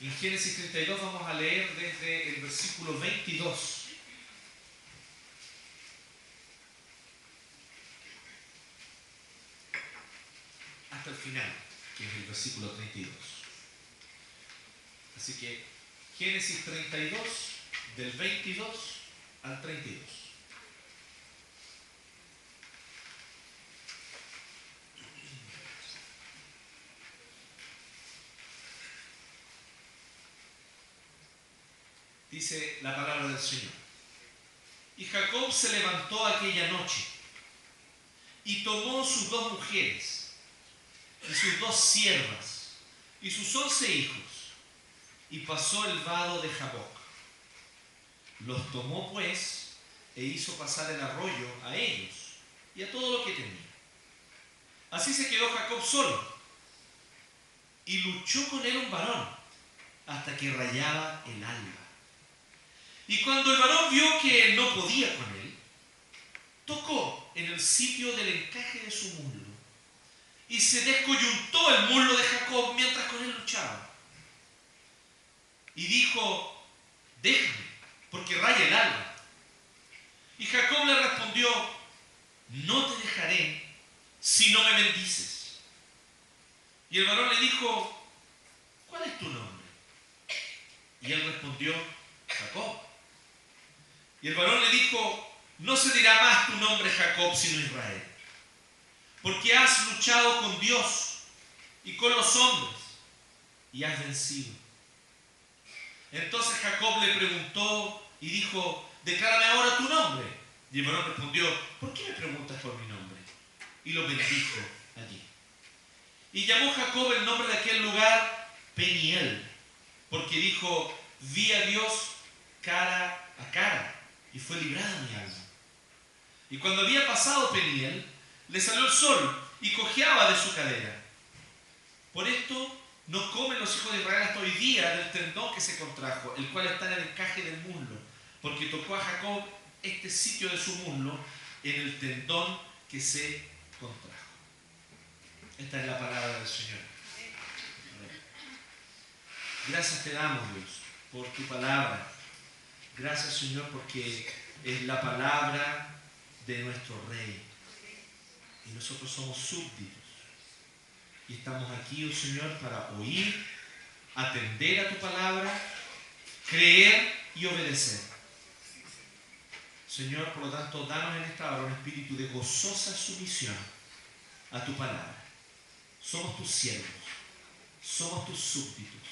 En Génesis 32 vamos a leer desde el versículo 22 hasta el final, que es el versículo 32. Así que Génesis 32, del 22 al 32. Dice la palabra del Señor. Y Jacob se levantó aquella noche y tomó sus 2 mujeres y sus 2 siervas y sus 11 hijos y pasó el vado de Jaboc. Los tomó pues e hizo pasar el arroyo a ellos y a todo lo que tenía. Así se quedó Jacob solo y luchó con él un varón hasta que rayaba el alba. Y cuando el varón vio que no podía con él, tocó en el sitio del encaje de su muslo y se descoyuntó el muslo de Jacob mientras con él luchaba. Y dijo: déjame, porque raya el alba. Y Jacob le respondió: no te dejaré si no me bendices. Y el varón le dijo: ¿cuál es tu nombre? Y él respondió: Jacob. Y el varón le dijo: no se dirá más tu nombre Jacob, sino Israel, porque has luchado con Dios y con los hombres y has vencido. Entonces Jacob le preguntó y dijo: declárame ahora tu nombre. Y el varón respondió: ¿por qué me preguntas por mi nombre? Y lo bendijo allí. Y llamó Jacob el nombre de aquel lugar Peniel, porque dijo: vi a Dios cara a cara y fue librada mi alma. Y cuando había pasado Peniel, le salió el sol y cojeaba de su cadera. Por esto no comen los hijos de Israel hasta hoy día del tendón que se contrajo, el cual está en el encaje del muslo, porque tocó a Jacob este sitio de su muslo en el tendón que se contrajo. Esta es la palabra del Señor. Gracias te damos, Dios, por tu palabra. Gracias, Señor, porque es la palabra de nuestro Rey. Y nosotros somos súbditos. Y estamos aquí, oh Señor, para oír, atender a tu palabra, creer y obedecer. Señor, por lo tanto, danos en esta hora un espíritu de gozosa sumisión a tu palabra. Somos tus siervos, somos tus súbditos.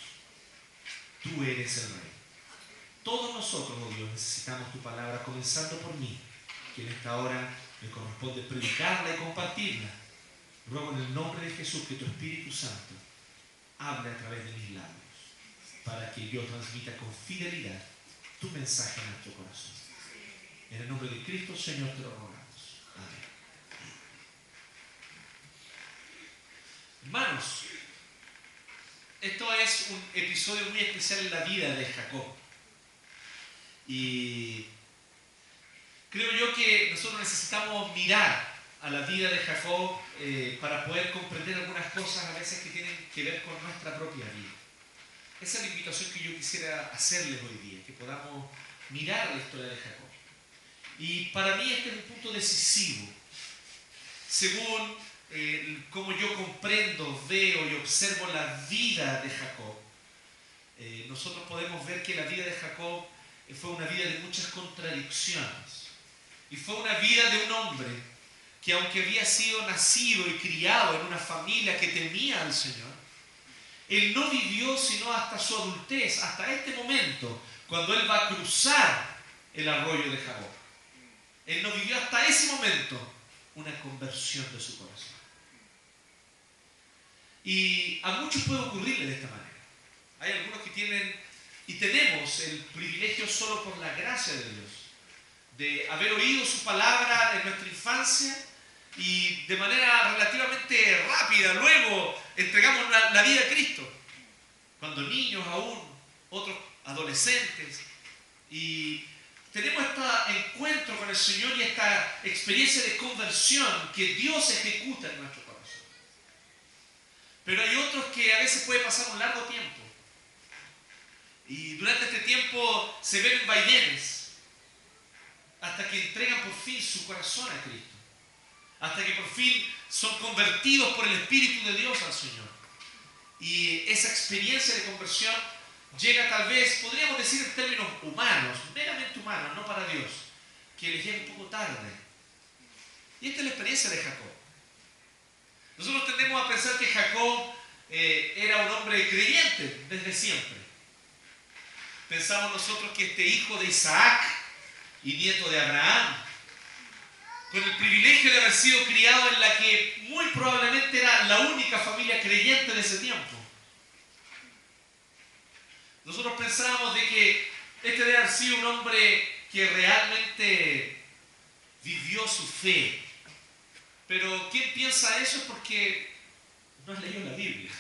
Tú eres el Rey. Todos nosotros, oh Dios, necesitamos tu palabra, comenzando por mí, que en esta hora me corresponde predicarla y compartirla. Ruego en el nombre de Jesús que tu Espíritu Santo hable a través de mis labios, para que yo transmita con fidelidad tu mensaje a nuestro corazón. En el nombre de Cristo, Señor, te lo rogamos. Amén. Hermanos, esto es un episodio muy especial en la vida de Jacob. Y creo yo que nosotros necesitamos mirar a la vida de Jacob para poder comprender algunas cosas a veces que tienen que ver con nuestra propia vida. Esa es la invitación que yo quisiera hacerles hoy día, que podamos mirar la historia de Jacob. Y para mí este es un punto decisivo. Según cómo yo comprendo, veo y observo la vida de Jacob, nosotros podemos ver que la vida de Jacob fue una vida de muchas contradicciones. Y fue una vida de un hombre que, aunque había sido nacido y criado en una familia que temía al Señor, él no vivió sino hasta su adultez, hasta este momento, cuando él va a cruzar el arroyo de Jaboc. Él no vivió hasta ese momento una conversión de su corazón. Y a muchos puede ocurrirle de esta manera. Hay algunos que tienen y tenemos el privilegio solo por la gracia de Dios de haber oído su palabra en nuestra infancia y de manera relativamente rápida luego entregamos la vida a Cristo. Cuando niños aún, otros adolescentes, y tenemos este encuentro con el Señor y esta experiencia de conversión que Dios ejecuta en nuestro corazón. Pero hay otros que a veces puede pasar un largo tiempo Y durante este tiempo se ven vaivenes hasta que entregan por fin su corazón a Cristo. Hasta que por fin son convertidos por el Espíritu de Dios al Señor. Y esa experiencia de conversión llega tal vez, podríamos decir en términos humanos, meramente humanos, no para Dios, que les llega un poco tarde. Y esta es la experiencia de Jacob. Nosotros tendemos a pensar que Jacob era un hombre creyente desde siempre. Pensamos nosotros que este hijo de Isaac y nieto de Abraham, con el privilegio de haber sido criado en la que muy probablemente era la única familia creyente de ese tiempo. Nosotros pensábamos de que este debe haber sido un hombre que realmente vivió su fe. Pero quien piensa eso es porque no has leído la Biblia.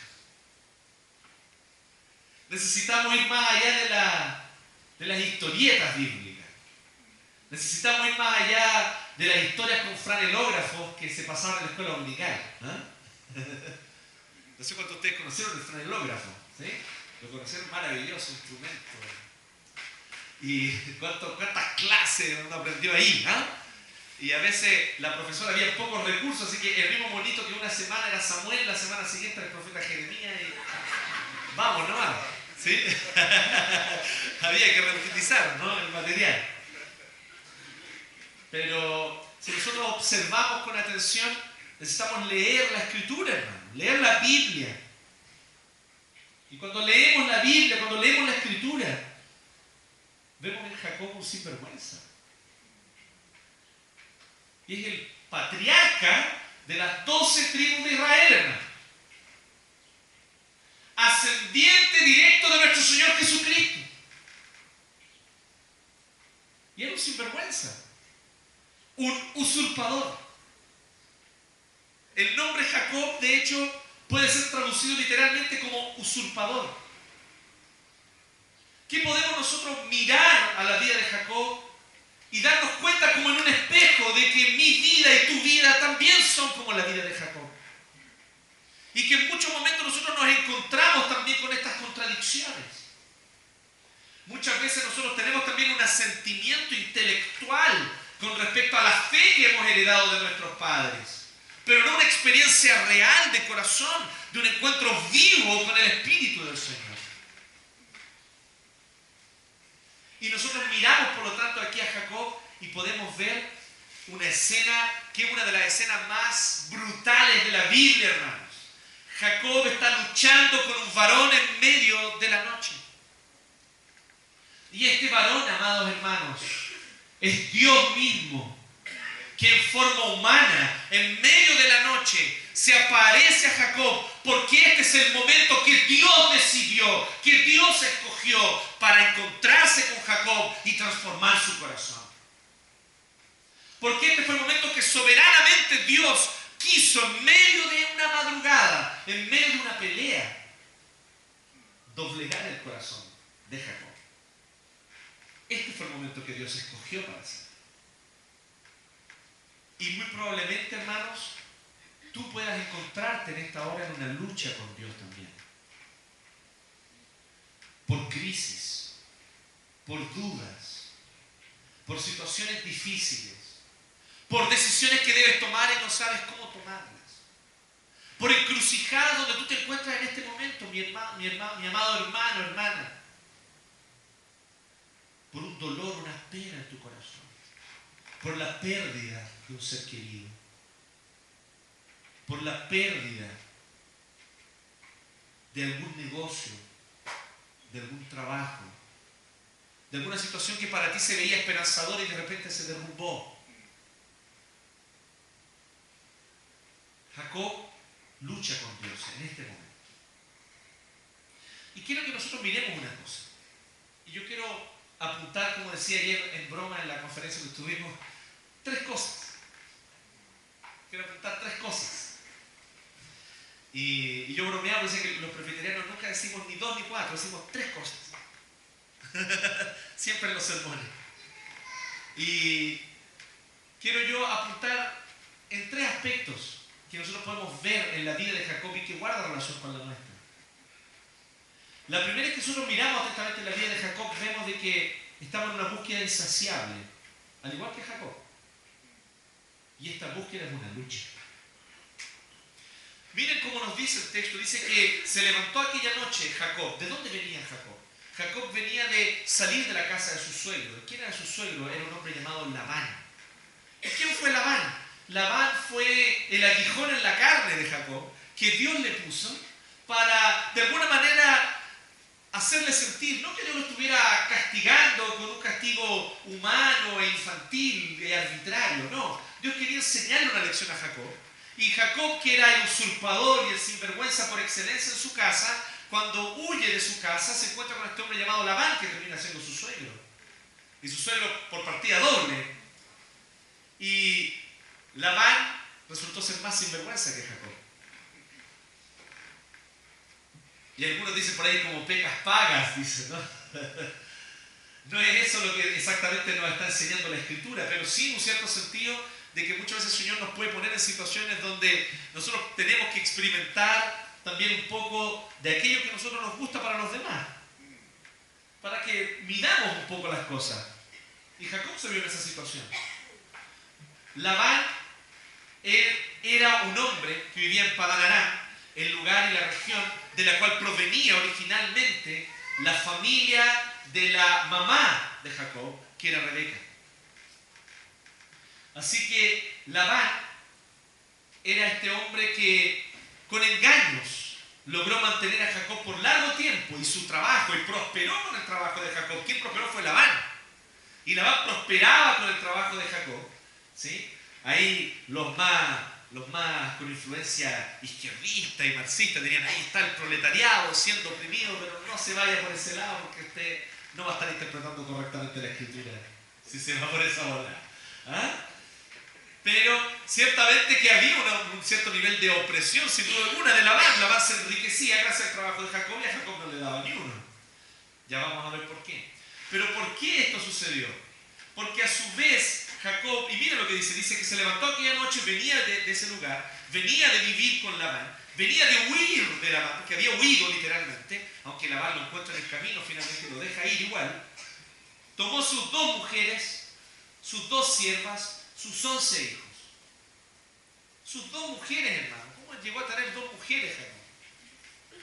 Necesitamos ir más allá de las historietas bíblicas. Necesitamos ir más allá de las historias con franelógrafos que se pasaban en la escuela dominical. No sé cuántos de ustedes conocieron el franelógrafo, ¿sí? Lo conocieron, maravilloso instrumento. Y cuántas clases uno aprendió ahí, Y a veces la profesora había pocos recursos, así que el mismo bonito que una semana era Samuel, la semana siguiente era el profeta Jeremías y vamos nomás, ¿sí? Había que reutilizar, ¿no?, el material. Pero si nosotros observamos con atención, necesitamos leer la Escritura, hermano, leer la Biblia. Y cuando leemos la Biblia, cuando leemos la Escritura, vemos en Jacob un sinvergüenza. Y es el patriarca de las 12 tribus de Israel, hermano. Ascendiente directo de nuestro Señor Jesucristo. Y era un sinvergüenza. Un usurpador. El nombre Jacob, de hecho, puede ser traducido literalmente como usurpador. ¿Qué podemos nosotros mirar a la vida de Jacob y darnos cuenta como en un espejo de que mi vida y tu vida también son como la vida de Jacob? Y que en muchos momentos nosotros nos encontramos también con estas contradicciones. Muchas veces nosotros tenemos también un asentimiento intelectual con respecto a la fe que hemos heredado de nuestros padres, pero no una experiencia real de corazón, de un encuentro vivo con el Espíritu del Señor. Y nosotros miramos, por lo tanto, aquí a Jacob y podemos ver una escena que es una de las escenas más brutales de la Biblia, hermanos. Jacob está luchando con un varón en medio de la noche. Y este varón, amados hermanos, es Dios mismo, que en forma humana, en medio de la noche, se aparece a Jacob, porque este es el momento que Dios decidió, que Dios escogió para encontrarse con Jacob y transformar su corazón. Porque este fue el momento que soberanamente Dios quiso, en medio de una madrugada, en medio de una pelea, doblegar el corazón de Jacob. Este fue el momento que Dios escogió para hacer. Y muy probablemente, hermanos, tú puedas encontrarte en esta hora en una lucha con Dios también. Por crisis, por dudas, por situaciones difíciles, por decisiones que debes tomar y no sabes cómo tomarlas. Por encrucijadas donde tú te encuentras en este momento, mi amado hermano, hermana. Por un dolor, una pena en tu corazón. Por la pérdida de un ser querido. Por la pérdida de algún negocio, de algún trabajo, de alguna situación que para ti se veía esperanzadora y de repente se derrumbó. Jacob lucha con Dios en este momento. Y quiero que nosotros miremos una cosa. Y yo quiero apuntar, como decía ayer en broma en la conferencia que tuvimos, 3 cosas. Quiero apuntar 3 cosas. Y yo bromeaba, decía que los presbiterianos nunca decimos ni 2 ni 4, decimos 3 cosas. Siempre en los sermones. Y quiero yo apuntar en 3 aspectos que nosotros podemos ver en la vida de Jacob y que guarda relación con la nuestra. La primera es que nosotros miramos atentamente en la vida de Jacob, vemos de que estamos en una búsqueda insaciable, al igual que Jacob. Y esta búsqueda es una lucha. Miren cómo nos dice el texto, dice que se levantó aquella noche Jacob. ¿De dónde venía Jacob? Jacob venía de salir de la casa de su suegro. ¿Quién era su suegro? Era un hombre llamado Labán. ¿Y quién fue Labán? Labán fue el aguijón en la carne de Jacob que Dios le puso para, de alguna manera, hacerle sentir, no que Dios lo estuviera castigando con un castigo humano e infantil e arbitrario, no. Dios quería enseñarle una lección a Jacob. Y Jacob, que era el usurpador y el sinvergüenza por excelencia en su casa, cuando huye de su casa se encuentra con este hombre llamado Labán, que termina siendo su suegro. Y su suegro por partida doble. Y Labán resultó ser más sinvergüenza que Jacob. Y algunos dicen por ahí como pecas pagas, dicen, ¿no? No es eso lo que exactamente nos está enseñando la Escritura, pero sí en un cierto sentido de que muchas veces el Señor nos puede poner en situaciones donde nosotros tenemos que experimentar también un poco de aquello que a nosotros nos gusta para los demás, para que midamos un poco las cosas. Y Jacob se vio en esa situación. Labán era un hombre que vivía en Padán Aram, el lugar y la región de la cual provenía originalmente la familia de la mamá de Jacob, que era Rebeca. Así que Labán era este hombre que con engaños logró mantener a Jacob por largo tiempo y su trabajo, y prosperó con el trabajo de Jacob. ¿Quién prosperó? Fue Labán. Y Labán prosperaba con el trabajo de Jacob, ¿sí? Ahí los más con influencia izquierdista y marxista dirían, ahí está el proletariado siendo oprimido, pero no se vaya por ese lado porque usted no va a estar interpretando correctamente la Escritura si se va por esa ola. ¿Ah? Pero ciertamente que había un cierto nivel de opresión, sin duda alguna, de Labán. Labán se enriquecía gracias al trabajo de Jacob y a Jacob no le daba ni uno. Ya vamos a ver por qué. Pero ¿por qué esto sucedió? Porque a su vez Jacob, y mira lo que dice que se levantó aquella noche, venía de ese lugar, venía de vivir con Labán, venía de huir de Labán, porque había huido literalmente, aunque Labán lo encuentra en el camino, finalmente lo deja ir igual. Tomó sus 2 mujeres, sus 2 siervas, sus 11 hijos. Sus 2 mujeres, hermano. ¿Cómo llegó a tener 2 mujeres, Jacob?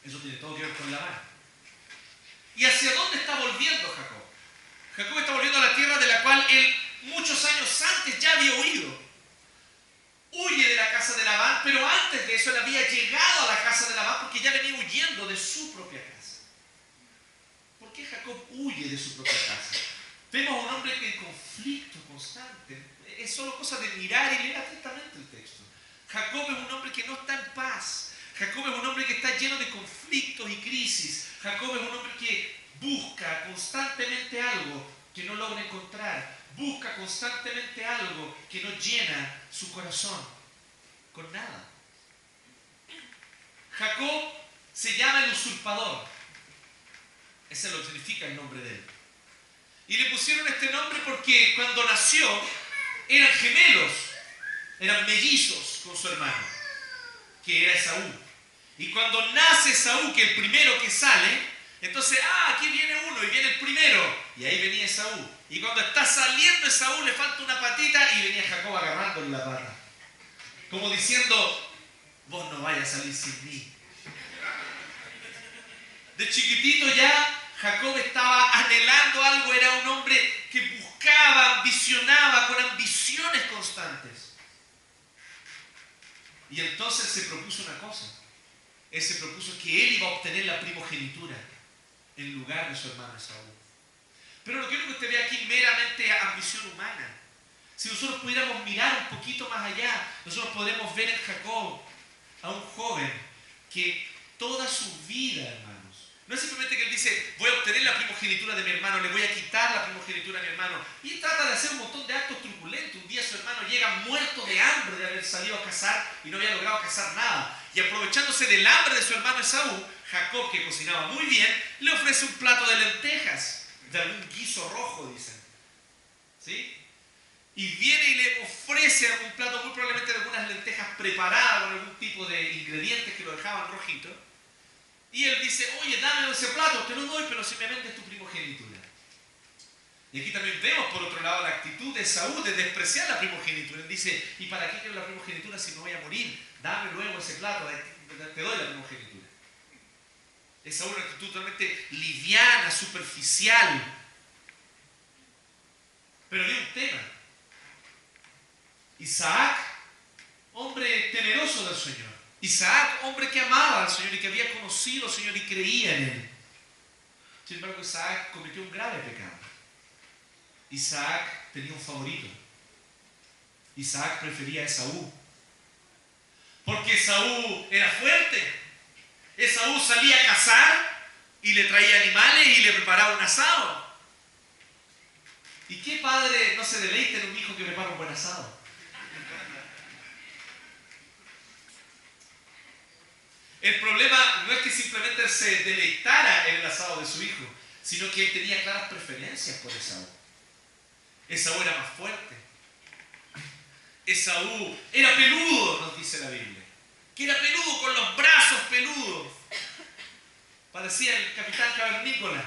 Eso tiene todo que ver con Labán. ¿Y hacia dónde está volviendo Jacob? Jacob está volviendo a la tierra de la cual él muchos años antes ya había huido. Huye de la casa de Labán, pero antes de eso él había llegado a la casa de Labán porque ya venía huyendo de su propia casa. ¿Por qué Jacob huye de su propia casa? Vemos a un hombre que en conflicto constante. Es solo cosa de mirar y leer atentamente el texto. Jacob es un hombre que no está en paz. Jacob es un hombre que está lleno de conflictos y crisis. Jacob es un hombre que busca constantemente algo que no logra encontrar. Busca constantemente algo que no llena su corazón con nada. Jacob se llama el usurpador. Ese es lo que significa el nombre de él. Y le pusieron este nombre porque cuando nació eran gemelos, eran mellizos con su hermano, que era Esaú. Y cuando nace Esaú, que es el primero que sale, entonces, aquí viene uno y viene el primero. Y ahí venía Esaú. Y cuando está saliendo Esaú le falta una patita y venía Jacob agarrándole la pata. Como diciendo, vos no vayas a salir sin mí. De chiquitito ya Jacob estaba anhelando algo, era un hombre que buscaba, ambicionaba, con ambiciones constantes. Y entonces se propuso una cosa. Él se propuso que él iba a obtener la primogenitura en lugar de su hermano Esaú. Pero no quiero que usted vea aquí meramente ambición humana. Si nosotros pudiéramos mirar un poquito más allá, nosotros podremos ver en Jacob a un joven que toda su vida, hermanos, no es simplemente que él dice, voy a obtener la primogenitura de mi hermano, le voy a quitar la primogenitura a mi hermano. Y él trata de hacer un montón de actos truculentos. Un día su hermano llega muerto de hambre de haber salido a cazar y no había logrado cazar nada. Y aprovechándose del hambre de su hermano Esaú, Jacob, que cocinaba muy bien, le ofrece un plato de lentejas, de algún guiso rojo, dicen. ¿Sí? Y viene y le ofrece algún plato, muy probablemente de algunas lentejas preparadas con algún tipo de ingredientes que lo dejaban rojito. Y él dice, oye, dame ese plato, te lo doy, pero si me vendes tu primogenitura. Y aquí también vemos, por otro lado, la actitud de Esaú de despreciar la primogenitura. Él dice, ¿y para qué quiero la primogenitura si me voy a morir? Dame luego ese plato, te doy la primogenitura. Esaú una actitud totalmente liviana, superficial. Pero había un tema. Isaac, hombre temeroso del Señor. Isaac, hombre que amaba al Señor y que había conocido al Señor y creía en Él. Sin embargo, Isaac cometió un grave pecado. Isaac tenía un favorito. Isaac prefería a Esaú. Porque Esaú era fuerte. Esaú salía a cazar y le traía animales y le preparaba un asado. ¿Y qué padre no se deleita en un hijo que prepara un buen asado? El problema no es que simplemente se deleitara en el asado de su hijo, sino que él tenía claras preferencias por Esaú. Esaú era más fuerte. Esaú era peludo, nos dice la Biblia. Que era peludo, con los brazos peludos. Parecía el capitán Cavernícola.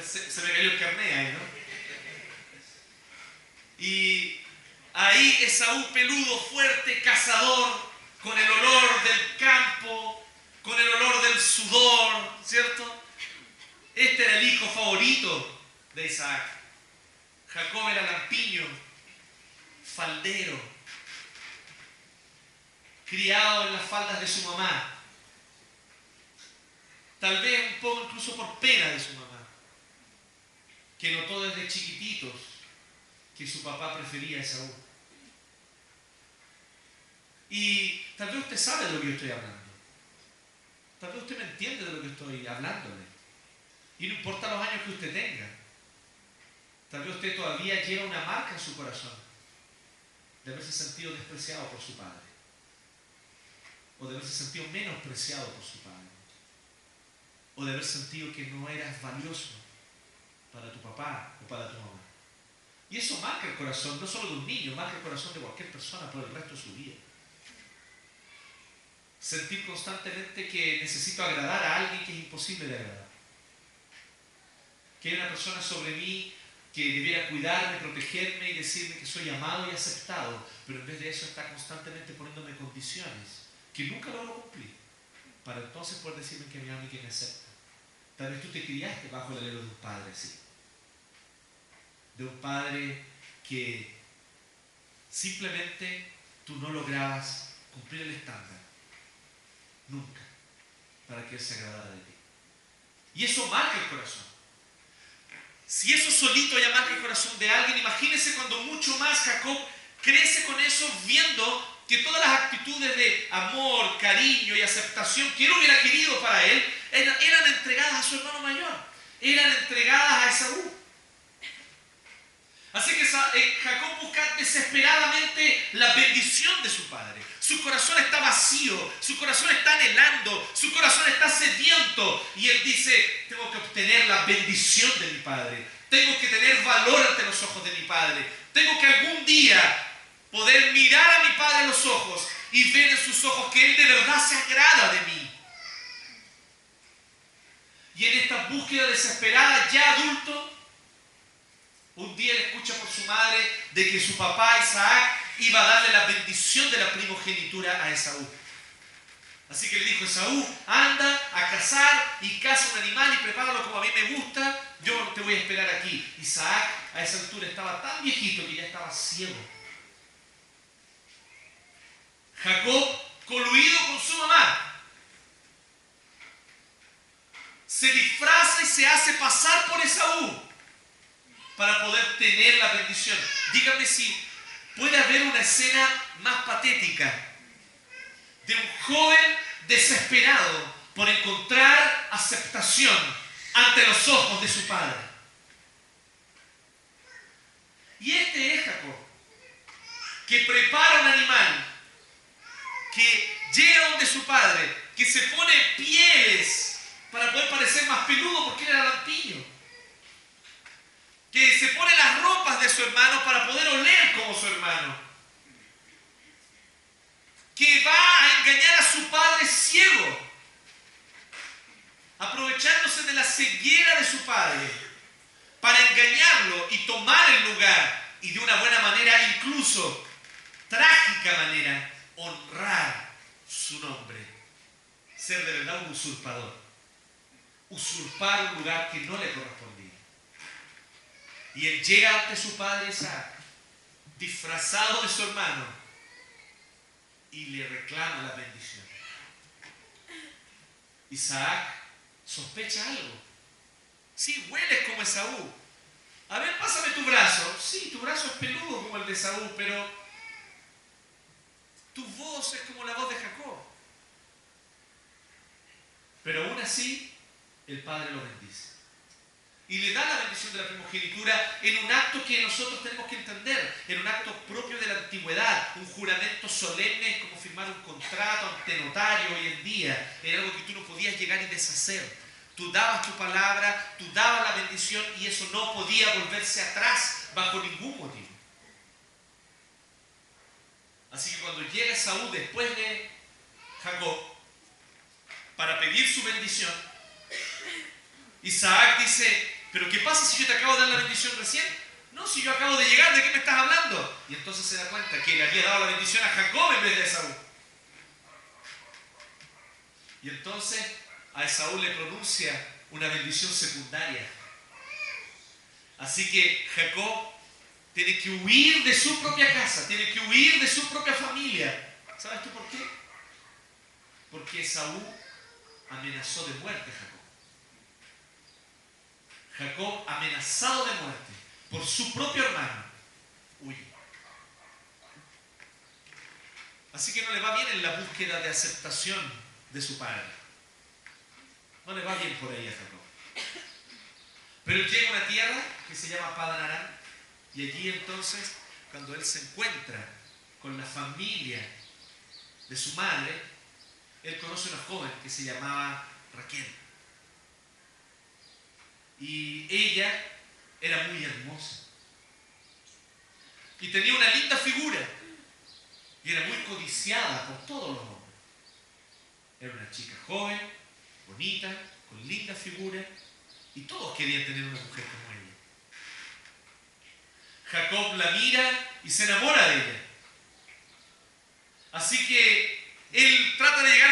Se me cayó el carné ahí, ¿no? Y ahí Esaú peludo, fuerte, cazador, con el olor del campo, con el olor del sudor, ¿cierto? Este era el hijo favorito de Isaac. Jacob era lampiño, faldero, criado en las faldas de su mamá. Tal vez un poco incluso por pena de su mamá, que notó desde chiquititos que su papá prefería a Esaú. Y tal vez usted sabe de lo que yo estoy hablando. Tal vez usted me entiende de lo que estoy hablándole. Y no importa los años que usted tenga. Tal vez usted todavía lleva una marca en su corazón de haberse sentido despreciado por su padre. O de haberse sentido menospreciado por su padre. O de haber sentido que no eras valioso para tu papá o para tu mamá. Y eso marca el corazón, no solo de un niño, marca el corazón de cualquier persona por el resto de su vida. Sentir constantemente que necesito agradar a alguien que es imposible de agradar. Que hay una persona sobre mí que debiera cuidarme, protegerme y decirme que soy amado y aceptado, pero en vez de eso está constantemente poniéndome condiciones que nunca logro cumplir, para entonces poder decirme que me ama y que me acepta. Tal vez tú te criaste bajo el alero de un padre así. De un padre que simplemente tú no lograbas cumplir el estándar. Nunca. Para que Él se agradara de ti. Y eso marca el corazón. Si eso solito ya marca el corazón de alguien, imagínese cuando mucho más Jacob crece con eso, viendo que todas las actitudes de amor, cariño y aceptación que él hubiera querido para él, eran entregadas a su hermano mayor. Eran entregadas a Esaú. Así que Jacob busca desesperadamente la bendición de su padre. Su corazón está vacío, su corazón está anhelando, su corazón está sediento. Y él dice, tengo que obtener la bendición de mi padre. Tengo que tener valor ante los ojos de mi padre. Tengo que algún día poder mirar a mi padre en los ojos y ver en sus ojos que él de verdad se agrada de mí. Y en esta búsqueda desesperada, ya adulto, un día él escucha por su madre de que su papá Isaac iba a darle la bendición de la primogenitura a Esaú. Así que le dijo, Esaú, anda a cazar y caza un animal y prepáralo como a mí me gusta, yo te voy a esperar aquí. Isaac a esa altura estaba tan viejito que ya estaba ciego. Jacob, coluido con su mamá, se disfraza y se hace pasar por Esaú para poder tener la bendición. Dígame si puede haber una escena más patética de un joven desesperado por encontrar aceptación ante los ojos de su padre. Y este es Jacob, que prepara un animal, que llega donde su padre, que se pone pieles para poder parecer más peludo porque él era lampiño, que se pone las ropas de su hermano para poder oler como su hermano, que va a engañar a su padre ciego ceguera de su padre para engañarlo y tomar el lugar y de una buena manera, incluso trágica manera, honrar su nombre. Ser de verdad un usurpador. Usurpar un lugar que no le correspondía. Y él llega ante su padre Isaac, disfrazado de su hermano, y le reclama la bendición. Isaac sospecha algo. Sí, hueles como Esaú. A ver, pásame tu brazo. Sí, tu brazo es peludo como el de Esaú, pero tu voz es como la voz de Jacob. Pero aún así, el padre lo bendice. Y le da la bendición de la primogenitura en un acto que nosotros tenemos que entender, en un acto propio de la antigüedad, un juramento solemne como firmar un contrato ante notario hoy en día. Era algo que tú no podías llegar y deshacer. Tú dabas tu palabra, tú dabas la bendición y eso no podía volverse atrás bajo ningún motivo. Así que cuando llega Esaú después de Jacob para pedir su bendición, Isaac dice: ¿pero qué pasa si yo te acabo de dar la bendición recién? No, si yo acabo de llegar, ¿de qué me estás hablando? Y entonces se da cuenta que le había dado la bendición a Jacob en vez de a Esaú. Y entonces a Esaú le pronuncia una bendición secundaria. Así que Jacob tiene que huir de su propia casa, tiene que huir de su propia familia. ¿Sabes tú por qué? Porque Esaú amenazó de muerte a Jacob. Jacob, amenazado de muerte por su propio hermano, huye. Así que no le va bien en la búsqueda de aceptación de su padre. No le va bien por ahí a Jacob. Pero él llega a una tierra que se llama Padan Aram, y allí entonces, cuando él se encuentra con la familia de su madre, él conoce a una joven que se llamaba Raquel. Y ella era muy hermosa. Y tenía una linda figura. Y era muy codiciada por todos los hombres. Era una chica joven, bonita, con linda figura. Y todos querían tener una mujer como ella. Jacob la mira y se enamora de ella. Así que él trata de llegar